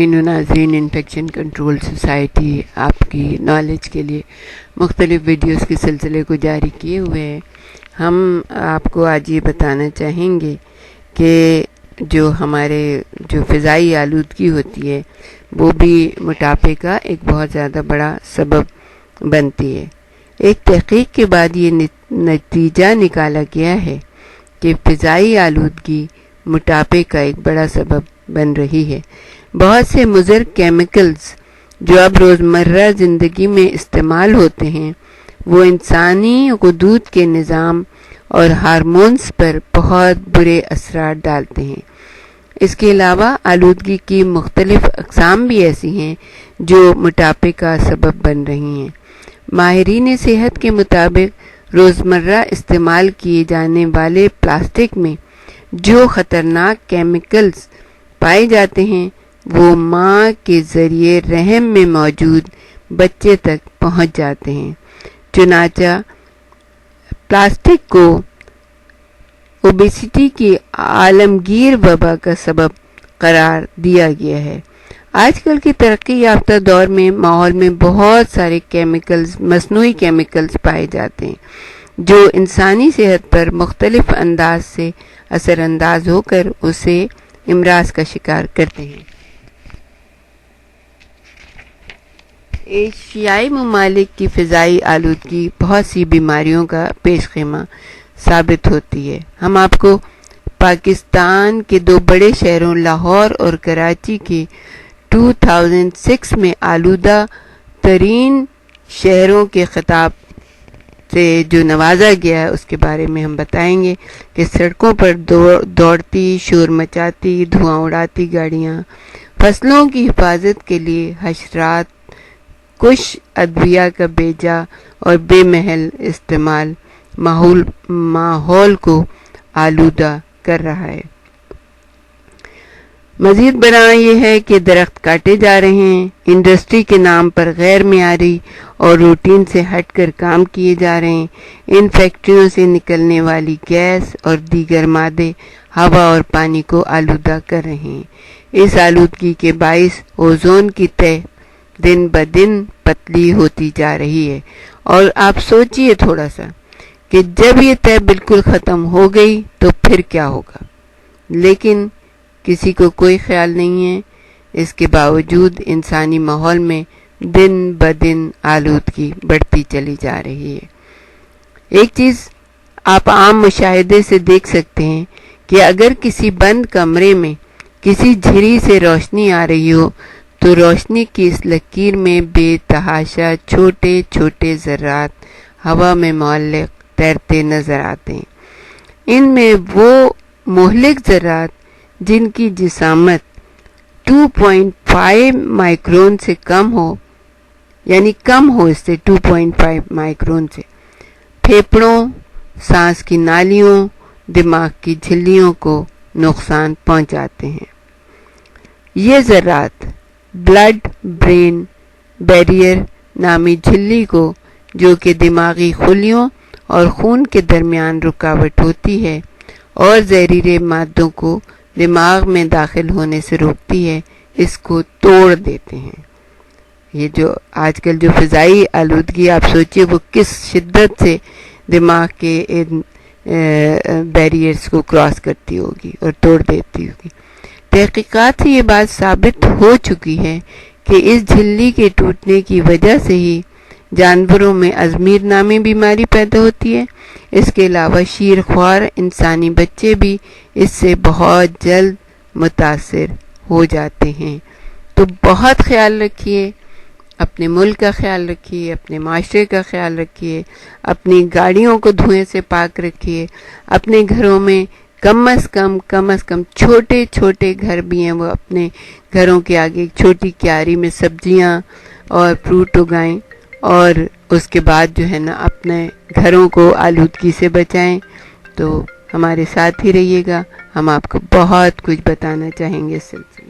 ناظرین، infection control society آپ کی نالج کے لیے مختلف ویڈیوز کے سلسلے کو جاری کیے ہوئے ہیں۔ ہم آپ کو آج یہ بتانا چاہیں گے کہ جو ہمارے فضائی آلودگی ہوتی ہے وہ بھی موٹاپے کا ایک بہت زیادہ بڑا سبب بنتی ہے۔ ایک تحقیق کے بعد یہ نتیجہ نکالا گیا ہے کہ فضائی آلودگی موٹاپے کا ایک بڑا سبب بن رہی ہے۔ بہت سے مضر کیمیکلز جو اب روزمرہ زندگی میں استعمال ہوتے ہیں وہ انسانی غدود کے نظام اور ہارمونز پر بہت برے اثرات ڈالتے ہیں۔ اس کے علاوہ آلودگی کی مختلف اقسام بھی ایسی ہیں جو موٹاپے کا سبب بن رہی ہیں۔ ماہرین صحت کے مطابق روزمرہ استعمال کیے جانے والے پلاسٹک میں جو خطرناک کیمیکلز پائے جاتے ہیں وہ ماں کے ذریعے رحم میں موجود بچے تک پہنچ جاتے ہیں۔ چنانچہ پلاسٹک کو اوبیسٹی کی عالمگیر وبا کا سبب قرار دیا گیا ہے۔ آج کل کی ترقی یافتہ دور میں ماحول میں بہت سارے مصنوعی کیمیکلز پائے جاتے ہیں جو انسانی صحت پر مختلف انداز سے اثر انداز ہو کر اسے امراض کا شکار کرتے ہیں۔ ایشیائی ممالک کی فضائی آلودگی بہت سی بیماریوں کا پیش خیمہ ثابت ہوتی ہے۔ ہم آپ کو پاکستان کے دو بڑے شہروں لاہور اور کراچی کے 2006 میں آلودہ ترین شہروں کے خطاب سے جو نوازا گیا ہے اس کے بارے میں ہم بتائیں گے کہ سڑکوں پر دوڑتی، شور مچاتی، دھواں اڑاتی گاڑیاں، فصلوں کی حفاظت کے لیے حشرات کش ادویہ کا بیجا اور بے محل استعمال ماحول کو آلودہ کر رہا ہے۔ مزید برآں یہ ہے کہ درخت کاٹے جا رہے ہیں، انڈسٹری کے نام پر غیر معیاری اور روٹین سے ہٹ کر کام کیے جا رہے ہیں۔ ان فیکٹریوں سے نکلنے والی گیس اور دیگر مادے ہوا اور پانی کو آلودہ کر رہے ہیں۔ اس آلودگی کے باعث اوزون کی تہ دن بدن پتلی ہوتی جا رہی ہے، اور آپ سوچئے تھوڑا سا کہ جب یہ تہ بالکل ختم ہو گئی تو پھر کیا ہوگا، لیکن کسی کو کوئی خیال نہیں ہے۔ اس کے باوجود انسانی ماحول میں دن بدن آلودگی بڑھتی چلی جا رہی ہے۔ ایک چیز آپ عام مشاہدے سے دیکھ سکتے ہیں کہ اگر کسی بند کمرے میں کسی جھری سے روشنی آ رہی ہو تو روشنی کی اس لکیر میں بے تحاشا چھوٹے چھوٹے ذرات ہوا میں معلق تیرتے نظر آتے ہیں۔ ان میں وہ مہلک ذرات جن کی جسامت 2.5 مائکرون سے کم ہو، یعنی کم ہو اس سے 2.5 مائکرون سے، پھیپھڑوں، سانس کی نالیوں، دماغ کی جھلیوں کو نقصان پہنچاتے ہیں۔ یہ ذرات بلڈ برین بیریئر نامی جھلی کو، جو کہ دماغی خلیوں اور خون کے درمیان رکاوٹ ہوتی ہے اور زہریلے مادوں کو دماغ میں داخل ہونے سے روکتی ہے، اس کو توڑ دیتے ہیں۔ یہ جو آج کل جو فضائی آلودگی آپ سوچئے وہ کس شدت سے دماغ کے بیریئرز کو کراس کرتی ہوگی اور توڑ دیتی ہوگی۔ تحقیقات سے یہ بات ثابت ہو چکی ہے کہ اس جھلی کے ٹوٹنے کی وجہ سے ہی جانوروں میں ازمیر نامی بیماری پیدا ہوتی ہے۔ اس کے علاوہ شیرخوار انسانی بچے بھی اس سے بہت جلد متاثر ہو جاتے ہیں۔ تو بہت خیال رکھیے، اپنے ملک کا خیال رکھیے، اپنے معاشرے کا خیال رکھیے، اپنی گاڑیوں کو دھوئیں سے پاک رکھیے، اپنے گھروں میں کم از کم چھوٹے چھوٹے گھر بھی ہیں وہ اپنے گھروں کے آگے چھوٹی کیاری میں سبزیاں اور فروٹ اگائیں، اور اس کے بعد جو ہے نا اپنے گھروں کو آلودگی سے بچائیں۔ تو ہمارے ساتھ ہی رہیے گا، ہم آپ کو بہت کچھ بتانا چاہیں گے اس سلسلے میں۔